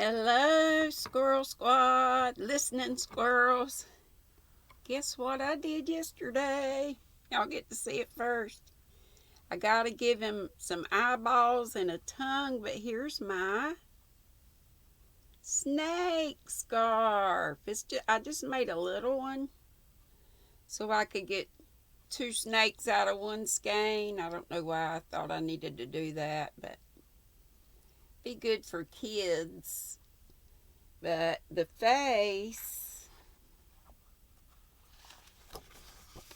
Hello, Squirrel Squad, listening squirrels. Guess what I did yesterday? Y'all get to see it first. I gotta give him some eyeballs and a tongue, but here's my snake scarf. I just made a little one so I could get two snakes out of one skein. I don't know why I thought I needed to do that, but be good for kids. But the face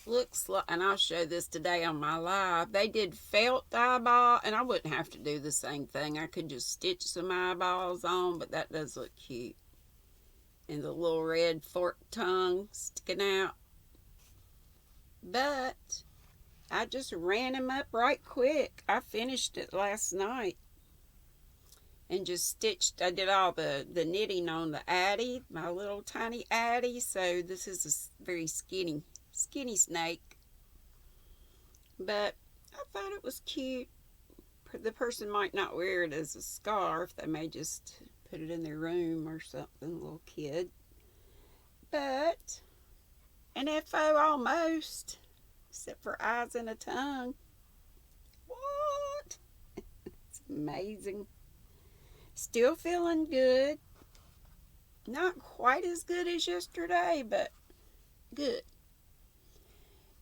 looks like, and I'll show this today on my live, they did felt eyeball, and I wouldn't have to do the same thing. I could just stitch some eyeballs on, but that does look cute. And the little red forked tongue sticking out. But I just ran him up right quick. I finished it last night. And just stitched, I did all the knitting on the Addie, my little tiny Addie. So this is a very skinny snake. But I thought it was cute. The person might not wear it as a scarf. They may just put it in their room or something, a little kid. But an FO almost, except for eyes and a tongue. What? It's amazing. Still feeling good. Not quite as good as yesterday, but good.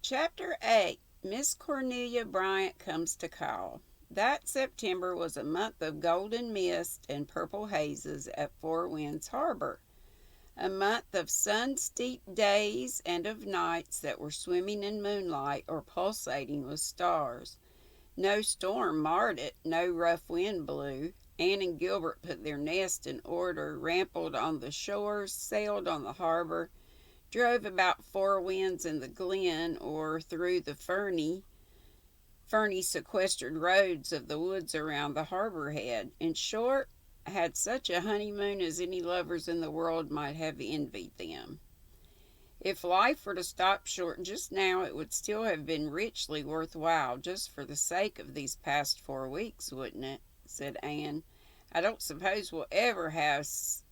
Chapter 8, Miss Cornelia Bryant Comes to Call. That September was a month of golden mist and purple hazes at Four Winds Harbor. A month of sun-steeped days and of nights that were swimming in moonlight or pulsating with stars. No storm marred it, no rough wind blew. Anne and Gilbert put their nest in order, rambled on the shores, sailed on the harbor, drove about Four Winds in the glen or through the ferny sequestered roads of the woods around the harbor head. In short, had such a honeymoon as any lovers in the world might have envied them. If life were to stop short just now, it would still have been richly worthwhile just for the sake of these past 4 weeks, wouldn't it? Said Anne. I don't suppose we'll ever have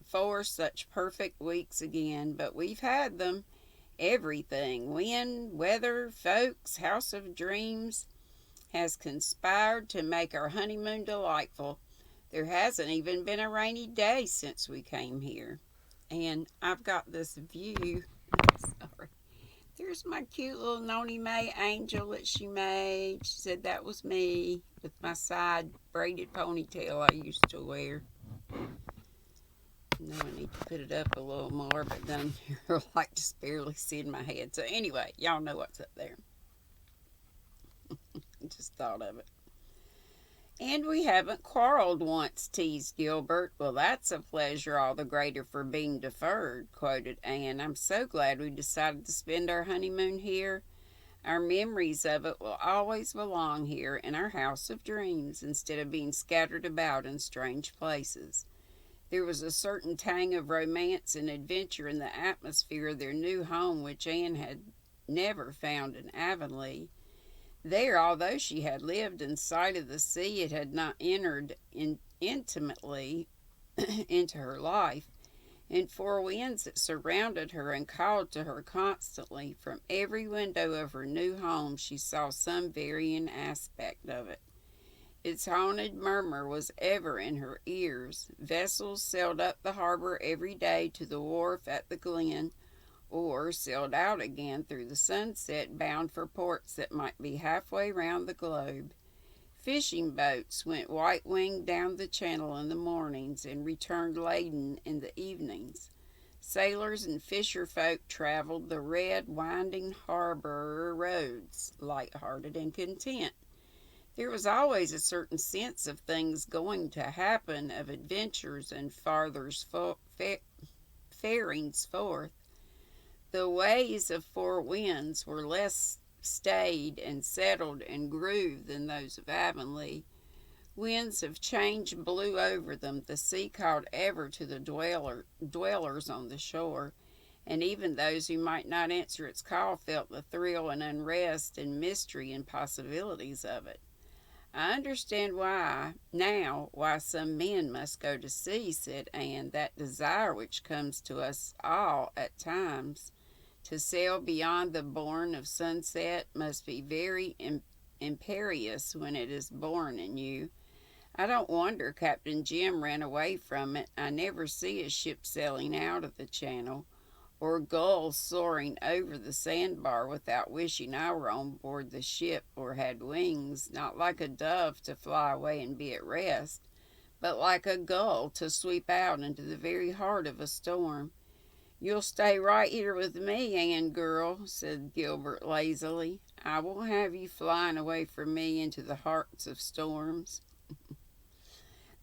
4 such perfect weeks again, but we've had them. Everything, wind, weather, folks, house of dreams, has conspired to make our honeymoon delightful. There hasn't even been a rainy day since we came here. And I've got this view. Sorry. There's my cute little Noni May angel that she made. She said that was me with my side braided ponytail I used to wear. Now I need to put it up a little more, but down here like just barely seeing my head. So anyway, y'all know what's up there. Just thought of it. And we haven't quarreled once, teased Gilbert. Well, that's a pleasure all the greater for being deferred, quoted Anne. I'm so glad we decided to spend our honeymoon here. Our memories of it will always belong here in our house of dreams instead of being scattered about in strange places. There was a certain tang of romance and adventure in the atmosphere of their new home which Anne had never found in Avonlea. There, although she had lived in sight of the sea, it had not entered intimately into her life. In Four Winds it surrounded her and called to her constantly. From every window of her new home she saw some varying aspect of it. Its haunted murmur was ever in her ears. Vessels sailed up the harbor every day to the wharf at the glen, or sailed out again through the sunset bound for ports that might be halfway round the globe. Fishing boats went white-winged down the channel in the mornings and returned laden in the evenings. Sailors and fisher folk traveled the red, winding harbor roads, light-hearted and content. There was always a certain sense of things going to happen, of adventures and farings forth. The ways of Four Winds were less staid and settled and grooved than those of Avonlea. Winds of change blew over them. The sea called ever to the dwellers on the shore, and even those who might not answer its call felt the thrill and unrest and mystery and possibilities of it. I understand why some men must go to sea, said Anne. That desire which comes to us all at times to sail beyond the bourne of sunset must be very imperious when it is born in you. I don't wonder Captain Jim ran away from it. I never see a ship sailing out of the channel, or gulls soaring over the sandbar without wishing I were on board the ship or had wings, not like a dove to fly away and be at rest, but like a gull to sweep out into the very heart of a storm. You'll stay right here with me, Anne girl, said Gilbert lazily. I won't have you flying away from me into the hearts of storms.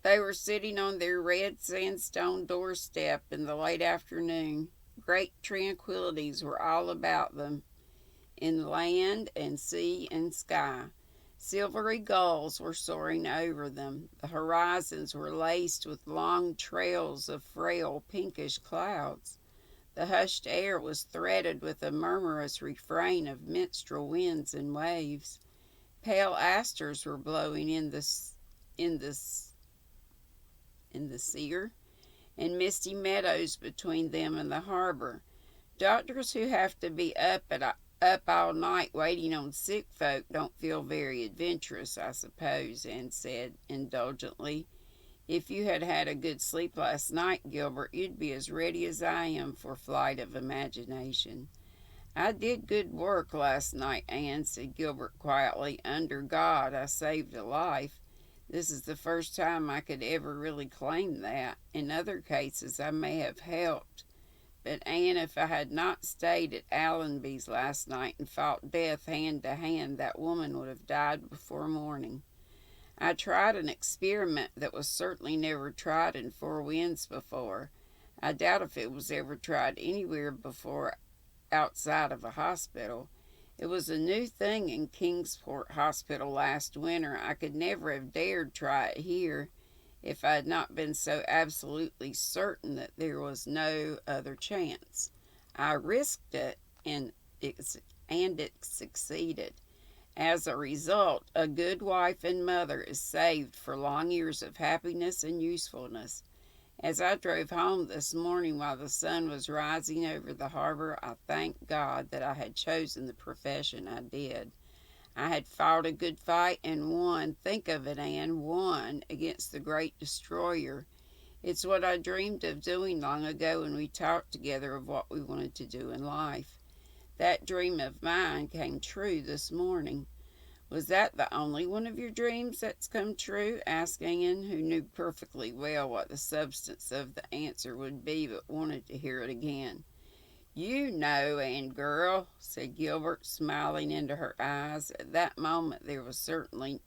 They were sitting on their red sandstone doorstep in the late afternoon. Great tranquillities were all about them, in land and sea and sky. Silvery gulls were soaring over them. The horizons were laced with long trails of frail pinkish clouds. The hushed air was threaded with a murmurous refrain of minstrel winds and waves. Pale asters were blowing in the sear, and misty meadows between them and the harbor. Doctors who have to be up all night waiting on sick folk don't feel very adventurous, I suppose, Anne said indulgently. If you had had a good sleep last night, Gilbert, you'd be as ready as I am for flight of imagination. I did good work last night, Anne, said Gilbert quietly. Under God, I saved a life. This is the first time I could ever really claim that. In other cases I may have helped. But, Anne, if I had not stayed at Allenby's last night and fought death hand to hand, that woman would have died before morning. I tried an experiment that was certainly never tried in Four Winds before. I doubt if it was ever tried anywhere before outside of a hospital. It was a new thing in Kingsport Hospital last winter. I could never have dared try it here if I had not been so absolutely certain that there was no other chance. I risked it, and it succeeded. As a result, a good wife and mother is saved for long years of happiness and usefulness. As I drove home this morning while the sun was rising over the harbor, I thanked God that I had chosen the profession I did. I had fought a good fight and won. Think of it, Anne, won against the great destroyer. It's what I dreamed of doing long ago when we talked together of what we wanted to do in life. That dream of mine came true this morning. Was that the only one of your dreams that's come true? Asked Anne, who knew perfectly well what the substance of the answer would be, but wanted to hear it again. You know, Anne girl, said Gilbert, smiling into her eyes. At that moment there were certainly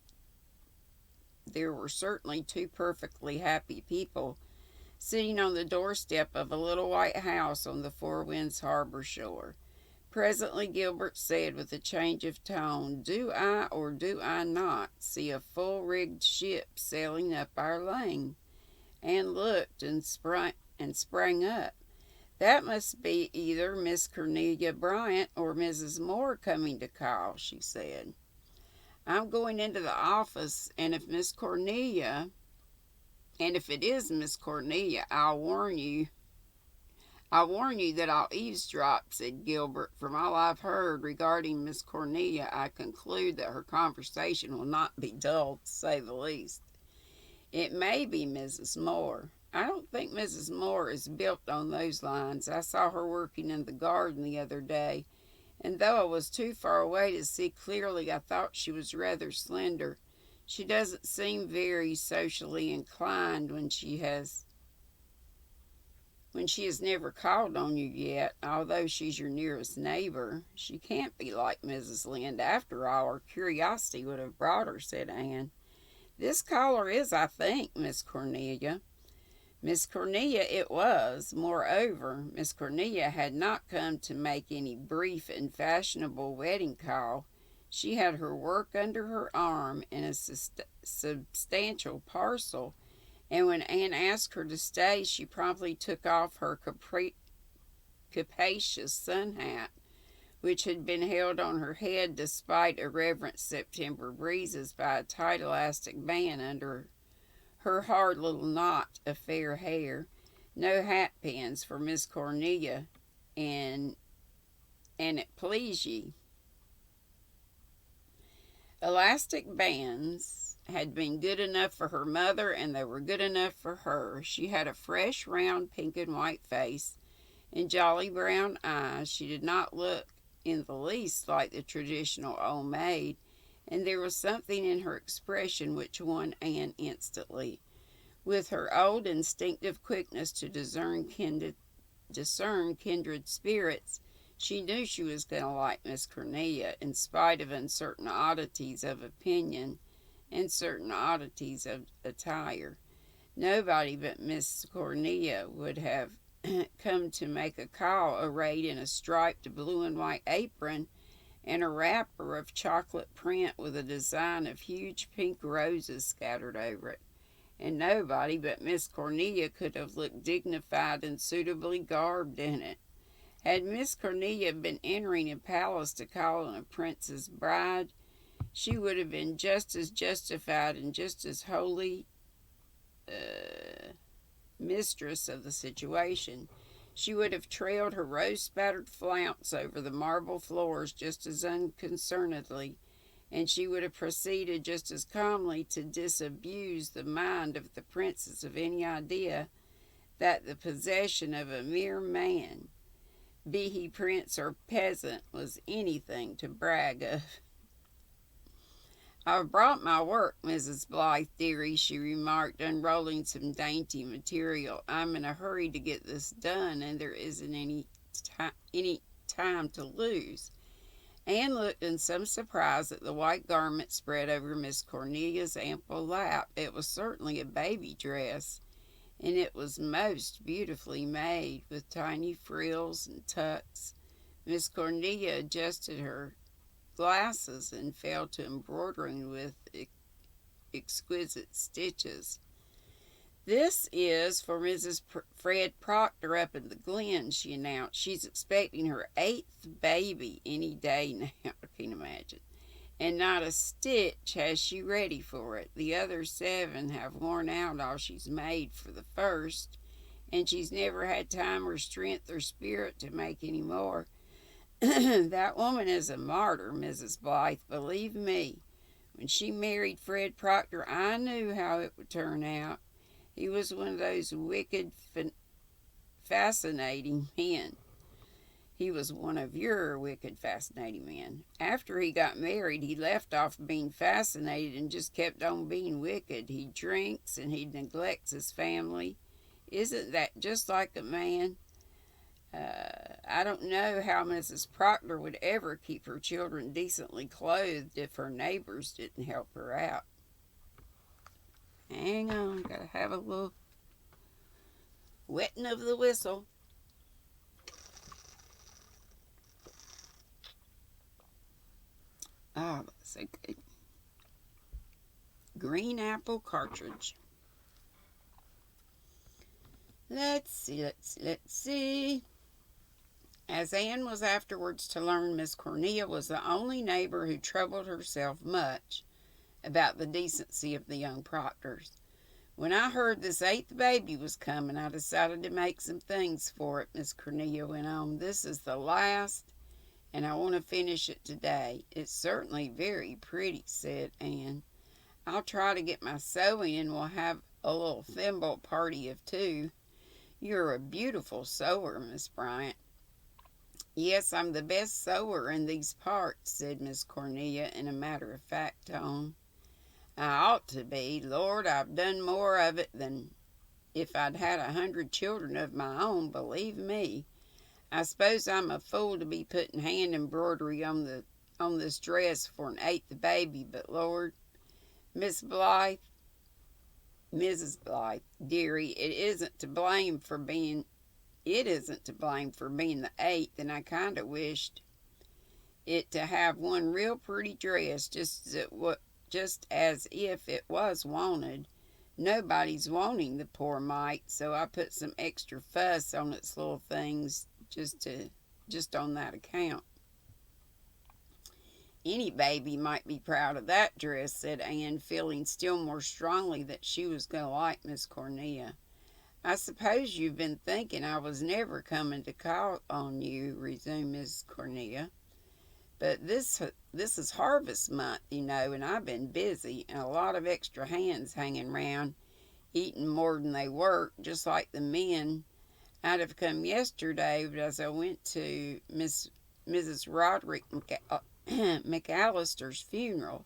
two perfectly happy people sitting on the doorstep of a little white house on the Four Winds harbor shore. Presently Gilbert said with a change of tone, Do I or do I not see a full-rigged ship sailing up our lane? Anne looked and sprang up. That must be either Miss Cornelia Bryant or Mrs. Moore coming to call, she said. I'm going into the office, and if it is Miss Cornelia, I'll warn you that I'll eavesdrop, said Gilbert. From all I've heard regarding Miss Cornelia, I conclude that her conversation will not be dull, to say the least. It may be Mrs. Moore. I don't think Mrs. Moore is built on those lines. I saw her working in the garden the other day, and though I was too far away to see clearly, I thought she was rather slender. She doesn't seem very socially inclined when she has never called on you yet, although she's your nearest neighbor. She can't be like Mrs. Lynde after all, or curiosity would have brought her, said Anne. This caller is, I think, Miss Cornelia. Miss Cornelia it was. Moreover, Miss Cornelia had not come to make any brief and fashionable wedding call. She had her work under her arm in a substantial parcel, and when Anne asked her to stay, she promptly took off her capacious sun hat, which had been held on her head despite irreverent September breezes by a tight elastic band under her hard little knot of fair hair. No hat pins for Miss Cornelia, and it please ye. Elastic bands had been good enough for her mother, and they were good enough for her. She had a fresh, round, pink and white face and jolly brown eyes. She did not look in the least like the traditional old maid, and there was something in her expression which won Anne instantly. With her old instinctive quickness to discern kindred spirits, she knew she was going to like Miss Cornelia, in spite of uncertain oddities of opinion and certain oddities of attire. Nobody but Miss Cornelia would have come to make a call arrayed in a striped blue and white apron and a wrapper of chocolate print with a design of huge pink roses scattered over it. And nobody but Miss Cornelia could have looked dignified and suitably garbed in it. Had Miss Cornelia been entering a palace to call on a prince's bride, she would have been just as justified and just as wholly mistress of the situation. She would have trailed her rose-spattered flounce over the marble floors just as unconcernedly, and she would have proceeded just as calmly to disabuse the mind of the princess of any idea that the possession of a mere man, be he prince or peasant, was anything to brag of. "I've brought my work, Mrs. Blythe, dearie," she remarked, unrolling some dainty material. "I'm in a hurry to get this done, and there isn't any time to lose." Anne looked in some surprise at the white garment spread over Miss Cornelia's ample lap. It was certainly a baby dress, and it was most beautifully made, with tiny frills and tucks. Miss Cornelia adjusted her glasses and fell to embroidering with exquisite stitches. "This is for Mrs. Fred Proctor up in the Glen," she announced. "She's expecting her 8th baby any day now," I can imagine. "And not a stitch has she ready for it. The other 7 have worn out all she's made for the first, and she's never had time or strength or spirit to make any more. That woman is a martyr, Mrs. Blythe, believe me. When she married Fred Proctor, I knew how it would turn out. He was one of those wicked, fascinating men." "He was one of your wicked, fascinating men. After he got married, he left off being fascinated and just kept on being wicked. He drinks and he neglects his family. Isn't that just like a man? I don't know how Mrs. Proctor would ever keep her children decently clothed if her neighbors didn't help her out." Hang on, gotta have a little wetting of the whistle. Oh, that's so good. Green apple cartridge. Let's see. As Anne was afterwards to learn, Miss Cornelia was the only neighbor who troubled herself much about the decency of the young Proctors. "When I heard this 8th baby was coming, I decided to make some things for it," Miss Cornelia went on. "This is the last, and I want to finish it today." "It's certainly very pretty," said Anne. "I'll try to get my sewing, and we'll have a little thimble party of 2. You're a beautiful sewer, Miss Bryant." "Yes, I'm the best sewer in these parts," said Miss Cornelia in a matter-of-fact tone. "I ought to be. Lord, I've done more of it than if I'd had 100 children of my own, believe me. I suppose I'm a fool to be putting hand embroidery on this dress for an 8th baby, but Lord, Mrs. Blythe, dearie, it isn't to blame for being the 8th, and I kind of wished it to have one real pretty dress, just as if it was wanted. Nobody's wanting the poor mite, so I put some extra fuss on its little things just on that account." Any baby might be proud of that dress, said Anne, feeling still more strongly that she was going to like Miss Cornelia. I suppose you've been thinking I was never coming to call on you, resumed Miss Cornelia. But this is harvest month, you know, and I've been busy, and a lot of extra hands hanging round, eating more than they work, just like the men. I'd have come yesterday, but as I went to Mrs. Roderick McAllister's funeral,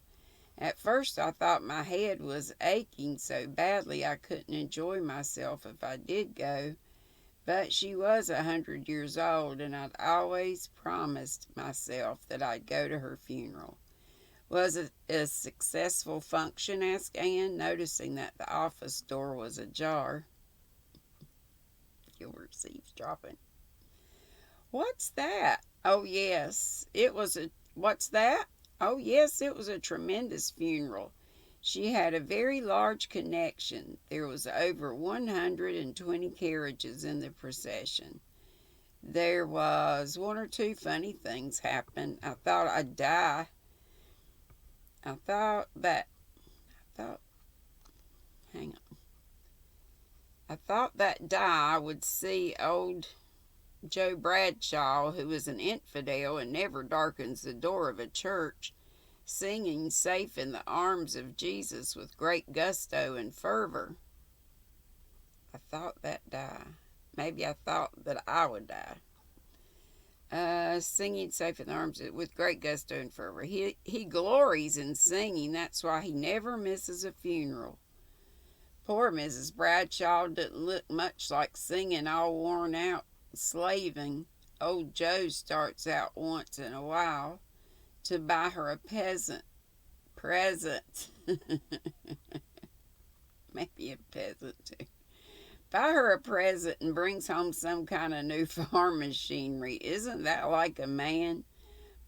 at first I thought my head was aching so badly I couldn't enjoy myself if I did go. But she was 100 years old, and I'd always promised myself that I'd go to her funeral. Was it a successful function? Asked Anne, noticing that the office door was ajar. Gilbert's eavesdropping. What's that? Oh, yes, it was a... What's that? Oh, yes, it was a tremendous funeral. She had a very large connection. There was over 120 carriages in the procession. There was one or two funny things happened. I thought I'd die. I thought, hang on. I thought that I would see old Joe Bradshaw, who is an infidel and never darkens the door of a church, singing Safe in the Arms of Jesus with great gusto and fervor. I thought that die. Maybe I thought that I would die. Singing Safe in the Arms with great gusto and fervor. He glories in singing. That's why he never misses a funeral. Poor Mrs. Bradshaw didn't look much like singing, all worn out, slaving. Old Joe starts out once in a while to buy her a present. Maybe a peasant too. Buy her a present and brings home some kind of new farm machinery. Isn't that like a man?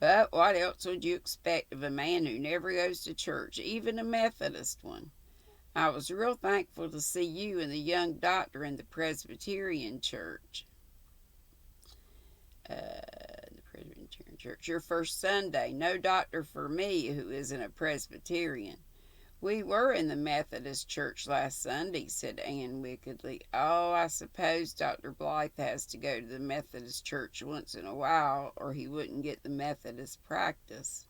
But what else would you expect of a man who never goes to church, even a Methodist one? I was real thankful to see you and the young doctor in the Presbyterian church. Your first Sunday. No doctor for me who isn't a Presbyterian. We were in the Methodist church last Sunday, said Anne wickedly. Oh, I suppose Dr. Blythe has to go to the Methodist church once in a while, or he wouldn't get the Methodist practice.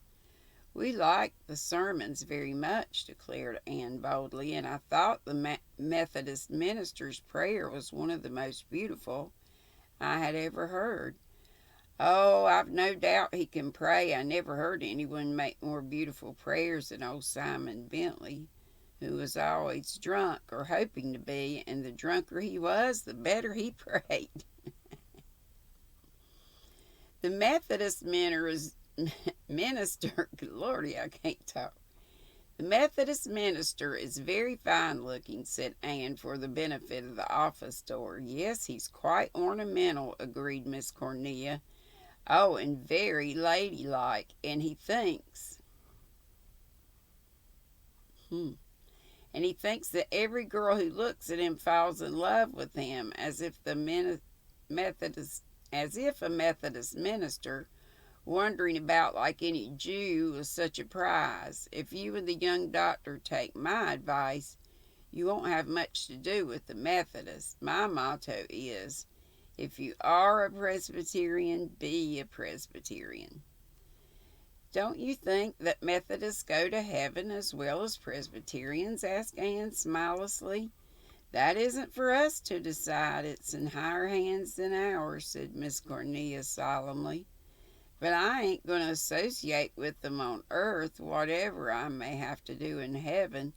We liked the sermons very much, declared Anne boldly, and I thought the Methodist minister's prayer was one of the most beautiful I had ever heard. Oh, I've no doubt he can pray. I never heard anyone make more beautiful prayers than old Simon Bentley, who was always drunk or hoping to be, and the drunker he was, the better he prayed. The Methodist minister, Lordy, I can't talk. The Methodist minister is very fine-looking, said Anne, for the benefit of the office door. Yes, he's quite ornamental, agreed Miss Cornelia. Oh, and very ladylike, and he thinks. And he thinks that every girl who looks at him falls in love with him, as if a Methodist minister, wandering about like any Jew, was such a prize. If you and the young doctor take my advice, you won't have much to do with the Methodists. My motto is, if you are a Presbyterian, be a Presbyterian. Don't you think that Methodists go to heaven as well as Presbyterians? Asked Anne smilelessly. That isn't for us to decide. It's in higher hands than ours, said Miss Cornelia solemnly. But I ain't going to associate with them on earth, whatever I may have to do in heaven.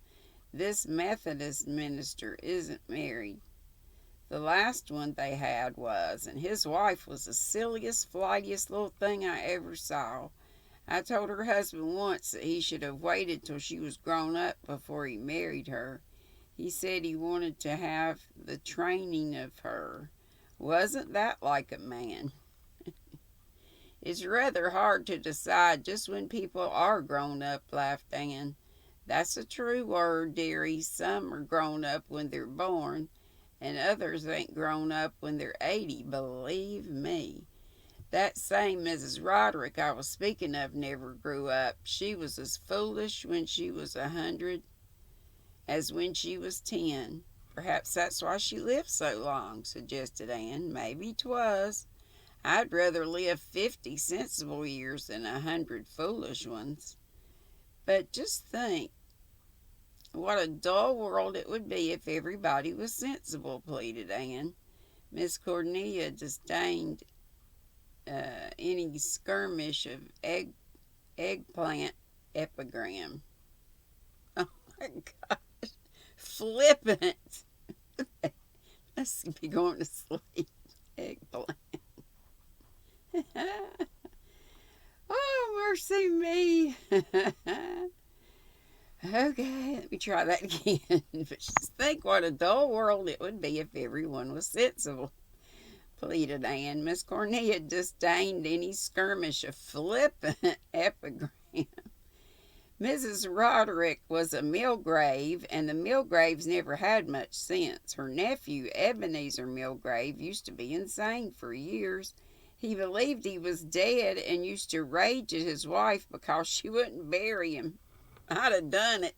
This Methodist minister isn't married. The last one they had was, and his wife was the silliest, flightiest little thing I ever saw. I told her husband once that he should have waited till she was grown up before he married her. He said he wanted to have the training of her. Wasn't that like a man? It's rather hard to decide just when people are grown up, laughed Anne. That's a true word, dearie. Some are grown up when they're born, and others ain't grown up when they're 80, believe me. That same Mrs. Roderick I was speaking of never grew up. She was as foolish when she was 100 as when she was 10. Perhaps that's why she lived so long, suggested Anne. Maybe 'twas. I'd rather live 50 sensible years than 100 foolish ones. But just think what a dull world it would be if everybody was sensible, pleaded Anne. Miss Cornelia disdained any skirmish of eggplant epigram. Oh my gosh, flippant. Let's be going to sleep. Eggplant. Oh, mercy me. Okay, let me try that again. But just think what a dull world it would be if everyone was sensible, pleaded Anne. Miss Cornelia disdained any skirmish of flippant epigram. Mrs. Roderick was a Milgrave, and the Milgraves never had much sense. Her nephew, Ebenezer Milgrave, used to be insane for years. He believed he was dead and used to rage at his wife because she wouldn't bury him. I'd have done it.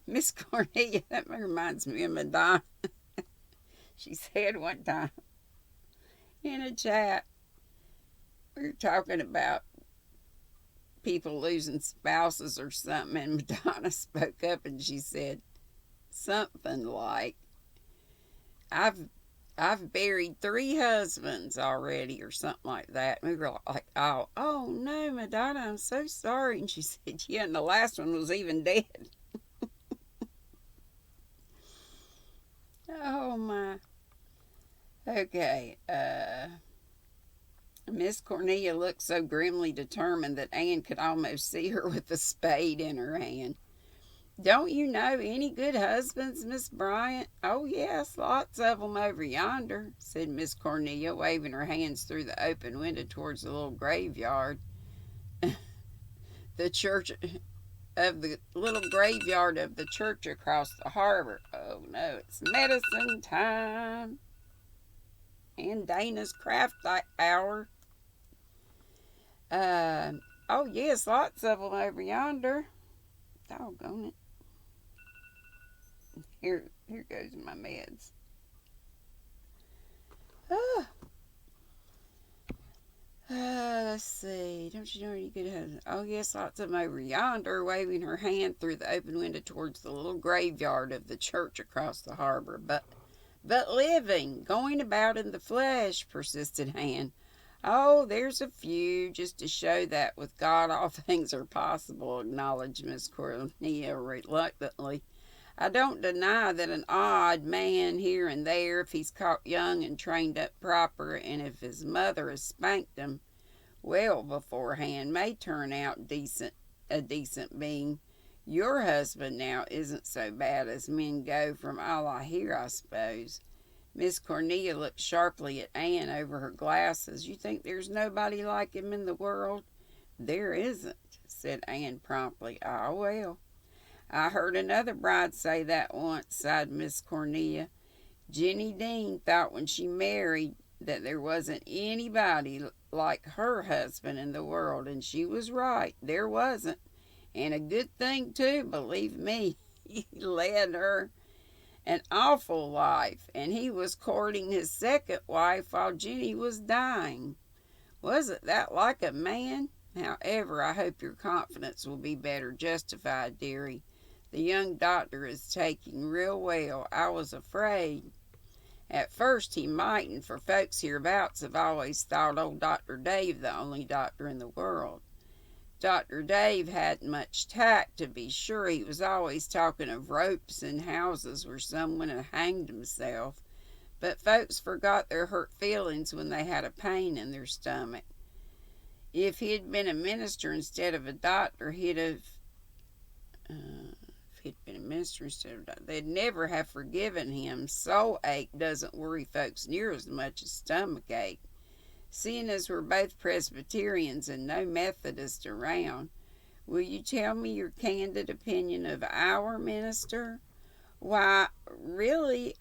Miss Cornelia, that reminds me of Madonna. She said one time in a chat, we were talking about people losing spouses or something, and Madonna spoke up and she said something like, I've buried 3 husbands already, or something like that. And we were like, oh no, Madonna, I'm so sorry. And she said, yeah, and the last one was even dead. Oh my. Okay, Miss Cornelia looked so grimly determined that Anne could almost see her with a spade in her hand. Don't you know any good husbands, Miss Bryant? Oh, yes, lots of them over yonder, said Miss Cornelia, waving her hands through the open window towards the little graveyard. The church of the little graveyard of the church across the harbor. Oh, no, it's medicine time. And Dana's craft hour. Oh, yes, lots of them over yonder. Doggone it. Here goes my meds. Let's see. Don't you know any good husbands? Oh, yes, lots of them over yonder, waving her hand through the open window towards the little graveyard of the church across the harbor. But living, going about in the flesh, persisted Anne. Oh, there's a few, just to show that with God all things are possible, acknowledged Miss Cornelia reluctantly. I don't deny that an odd man here and there, if he's caught young and trained up proper, and if his mother has spanked him well beforehand, may turn out a decent being. Your husband now isn't so bad as men go from all I hear, I suppose. Miss Cornelia looked sharply at Anne over her glasses. You think there's nobody like him in the world? There isn't, said Anne promptly. Ah, well. I heard another bride say that once, sighed Miss Cornelia. Jenny Dean thought when she married that there wasn't anybody like her husband in the world, and she was right. There wasn't. And a good thing, too, believe me. He led her an awful life, and he was courting his second wife while Jenny was dying. Wasn't that like a man? However, I hope your confidence will be better justified, dearie. The young doctor is taking real well. I was afraid at first he mightn't, for folks hereabouts have always thought old Dr. Dave the only doctor in the world. Dr. Dave hadn't much tact, to be sure. He was always talking of ropes and houses where someone had hanged himself. But folks forgot their hurt feelings when they had a pain in their stomach. If he'd been a minister instead of a doctor, they'd never have forgiven him. Soul ache doesn't worry folks near as much as stomach ache. Seeing as we're both Presbyterians and no Methodists around, will you tell me your candid opinion of our minister? Why, really,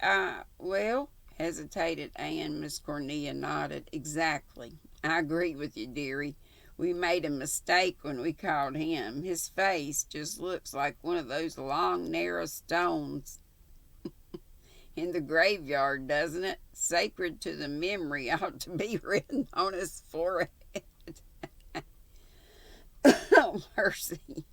well, hesitated Anne. Miss Cornelia nodded. Exactly. I agree with you, dearie. We made a mistake when we called him. His face just looks like one of those long, narrow stones in the graveyard, doesn't it? Sacred to the memory ought to be written on his forehead. Oh, mercy.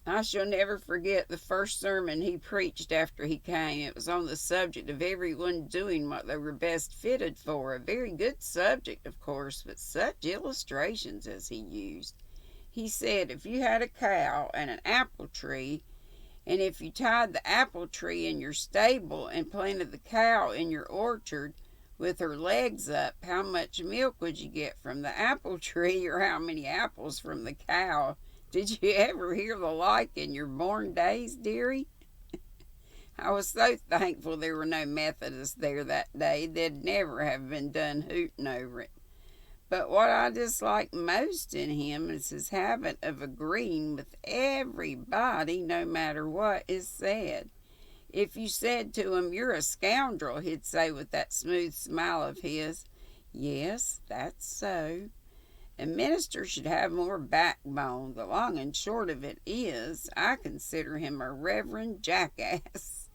I shall never forget the first sermon he preached after he came. It was on the subject of everyone doing what they were best fitted for. A very good subject, of course, but such illustrations as he used. He said if you had a cow and an apple tree, and if you tied the apple tree in your stable and planted the cow in your orchard with her legs up, how much milk would you get from the apple tree, or how many apples from the cow? Did you ever hear the like in your born days, dearie? I was so thankful there were no Methodists there that day. They'd never have been done hooting over it. But what I dislike most in him is his habit of agreeing with everybody, no matter what is said. If you said to him, "You're a scoundrel," he'd say with that smooth smile of his, "Yes, that's so." A minister should have more backbone. The long and short of it is, I consider him a reverend jackass.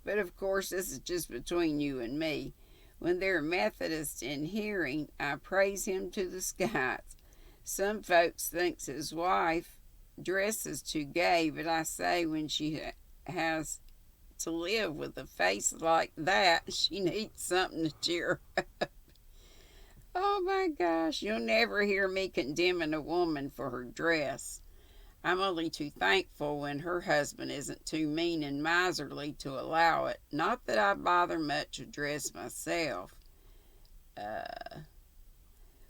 But of course, this is just between you and me. When there are Methodists in hearing, I praise him to the skies. Some folks thinks his wife dresses too gay, but I say when she has to live with a face like that, she needs something to cheer her up. Oh my gosh, you'll never hear me condemning a woman for her dress. I'm only too thankful when her husband isn't too mean and miserly to allow it. Not that I bother much with dress myself.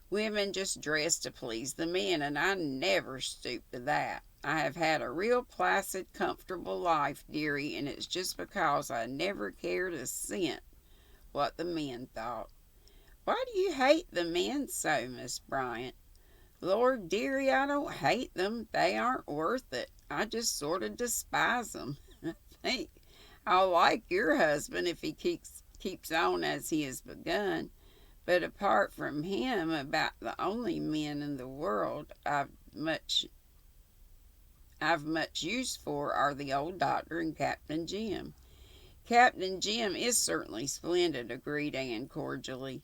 Women just dress to please the men, and I never stoop to that. I have had a real placid, comfortable life, dearie, and it's just because I never cared a cent what the men thought. Why do you hate the men so, Miss Bryant? Lord, dearie, I don't hate them. They aren't worth it. I just sort of despise them. I think I'll like your husband if he keeps on as he has begun. But apart from him, about the only men in the world I've much use for are the old doctor and Captain Jim. Captain Jim is certainly splendid, agreed Anne cordially.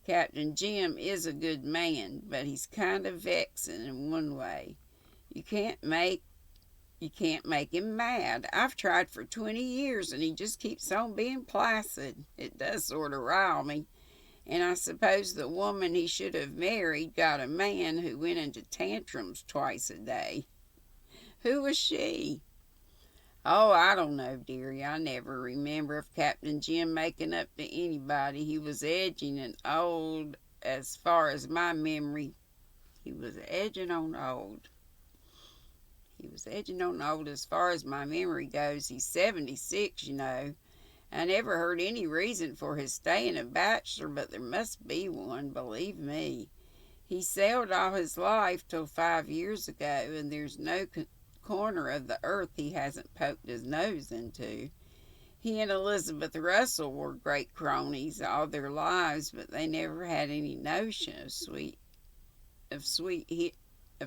Captain Jim is a good man, but he's kind of vexing in one way. You can't make him mad. I've tried for 20 years, and he just keeps on being placid. It does sort of rile me. And I suppose the woman he should have married got a man who went into tantrums twice a day. Who was she? Oh, I don't know, dearie. I never remember of Captain Jim making up to anybody. He was edging and old as far as my memory. He was edging on old as far as my memory goes. He's 76, you know. I never heard any reason for his staying a bachelor, but there must be one, believe me. He sailed all his life till 5 years ago, and there's no corner of the earth he hasn't poked his nose into. He and Elizabeth Russell were great cronies all their lives, but they never had any notion of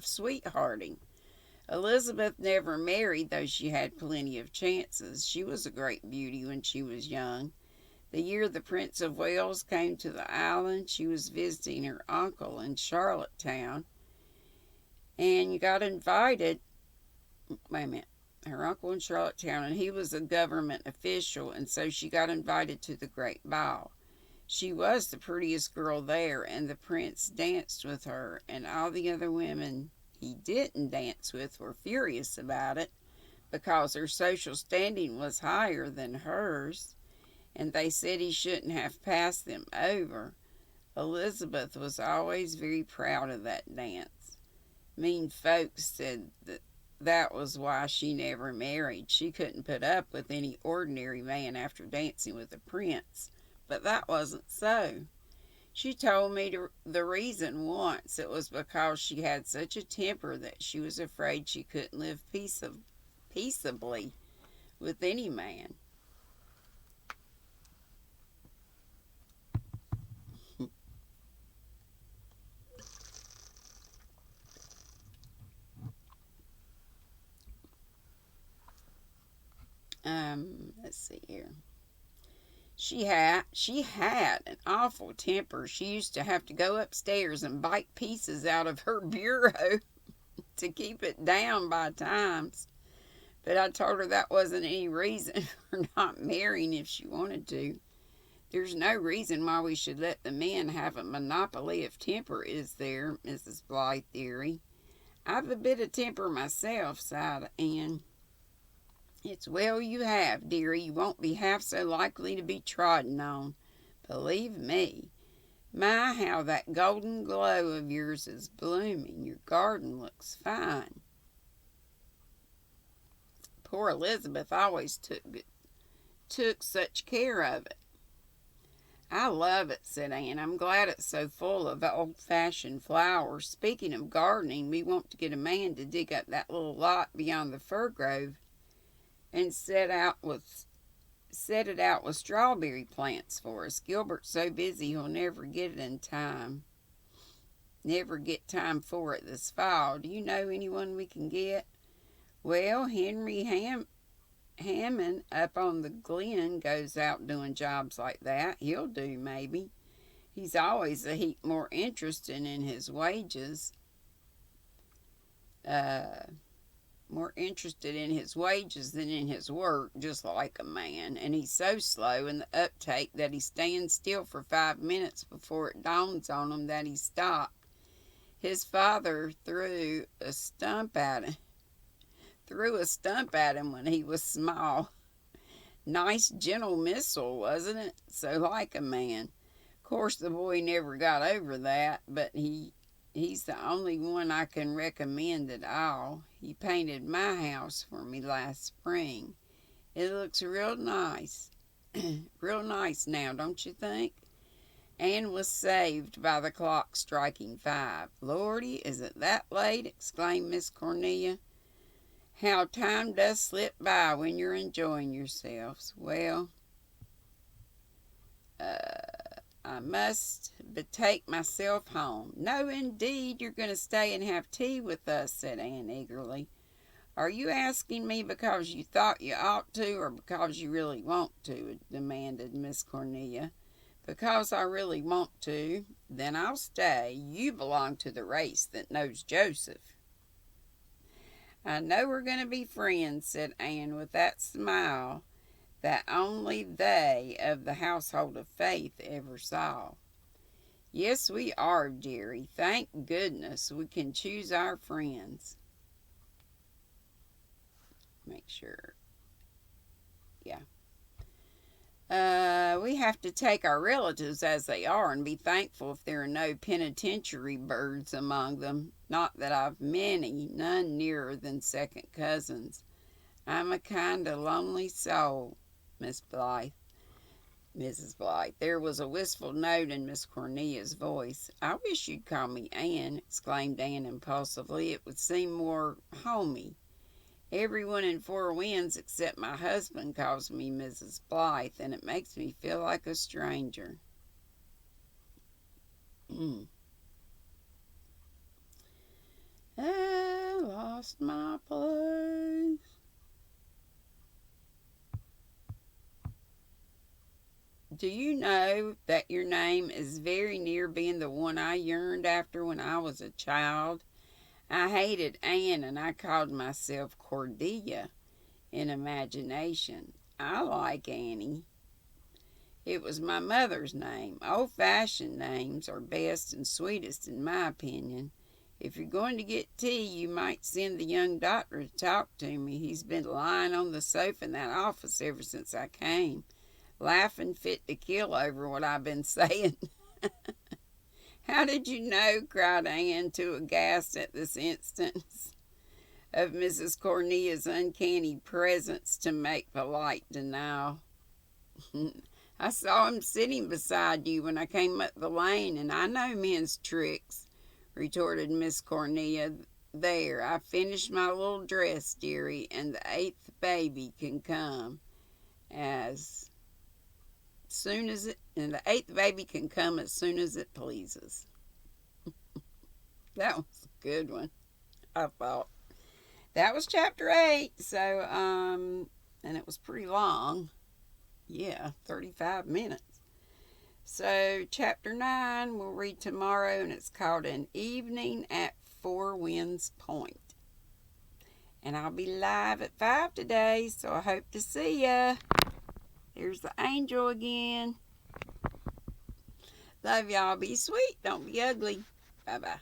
sweethearting. Elizabeth never married, though she had plenty of chances. She was a great beauty when she was young. The year the Prince of Wales came to the island, she was visiting her uncle in Charlottetown, and got invited. Her uncle in Charlottetown, and he was a government official, and so she got invited to the great ball. She was the prettiest girl there, and the prince danced with her, and all the other women he didn't dance with were furious about it, because her social standing was higher than hers, and they said he shouldn't have passed them over. Elizabeth was always very proud of that dance. Mean folks said that was why she never married. She couldn't put up with any ordinary man after dancing with a prince. But that wasn't so. She told me the reason once. It was because she had such a temper that she was afraid she couldn't live peaceably with any man. see here. She had an awful temper. She used to have to go upstairs and bite pieces out of her bureau to keep it down by times. But I told her that wasn't any reason for not marrying if she wanted to. There's no reason why we should let the men have a monopoly of temper, is there, Mrs. Blythe Theory? I've a bit of temper myself, sighed Anne. It's well you have, dearie. You won't be half so likely to be trodden on. Believe me. My, how that golden glow of yours is blooming. Your garden looks fine. Poor Elizabeth always took such care of it. I love it, said Anne. I'm glad it's so full of old-fashioned flowers. Speaking of gardening, we want to get a man to dig up that little lot beyond the fir grove and set it out with strawberry plants for us. Gilbert's so busy he'll never get it in time. Never get time for it this fall. Do you know anyone we can get? Well, Henry Hammond up on the Glen goes out doing jobs like that. He'll do, maybe. He's always a heap more interested in his wages. More interested in his wages than in his work, just like a man. And he's so slow in the uptake that he stands still for 5 minutes before it dawns on him that he stopped. His father threw a stump at him when he was small. Nice gentle missile, wasn't it? So like a man. Of course, the boy never got over that, but he's the only one I can recommend at all. He painted my house for me last spring. It looks real nice. Real nice now, don't you think? Anne was saved by the clock striking 5. Lordy, is it that late? Exclaimed Miss Cornelia. How time does slip by when you're enjoying yourselves. Well, I must betake myself home. No, indeed, you're going to stay and have tea with us, said Anne eagerly. Are you asking me because you thought you ought to, or because you really want to? Demanded Miss Cornelia. Because I really want to, then I'll stay. You belong to the race that knows Joseph. I know we're going to be friends, said Anne with that smile that only they of the household of faith ever saw. Yes, we are, dearie. Thank goodness we can choose our friends. Make sure. Yeah. We have to take our relatives as they are and be thankful if there are no penitentiary birds among them. Not that I've many, none nearer than second cousins. I'm a kind of lonely soul, Mrs. Blythe. There was a wistful note in Miss Cornelia's voice. I wish you'd call me Anne, exclaimed Anne impulsively. It would seem more homey. Everyone in Four Winds except my husband calls me Mrs. Blythe, and it makes me feel like a stranger. I lost my place. Do you know that your name is very near being the one I yearned after when I was a child? I hated Anne, and I called myself Cordelia in imagination. I like Annie. It was my mother's name. Old-fashioned names are best and sweetest, in my opinion. If you're going to get tea, you might send the young doctor to talk to me. He's been lying on the sofa in that office ever since I came, laughing fit to kill over what I've been saying. How did you know? Cried Anne, too aghast at this instance of Mrs. Cornelia's uncanny presence to make polite denial. I saw him sitting beside you when I came up the lane, and I know men's tricks, retorted Miss Cornelia. There, I finished my little dress, dearie, and the 8th baby can come as soon as it, and the 8th baby can come as soon as it pleases. That was a good one, I thought. That was chapter 8, so, and it was pretty long. Yeah, 35 minutes. So, chapter 9 we'll read tomorrow, and it's called An Evening at Four Winds Point. And I'll be live at 5 today, so I hope to see ya. There's the angel again. Love y'all. Be sweet. Don't be ugly. Bye-bye.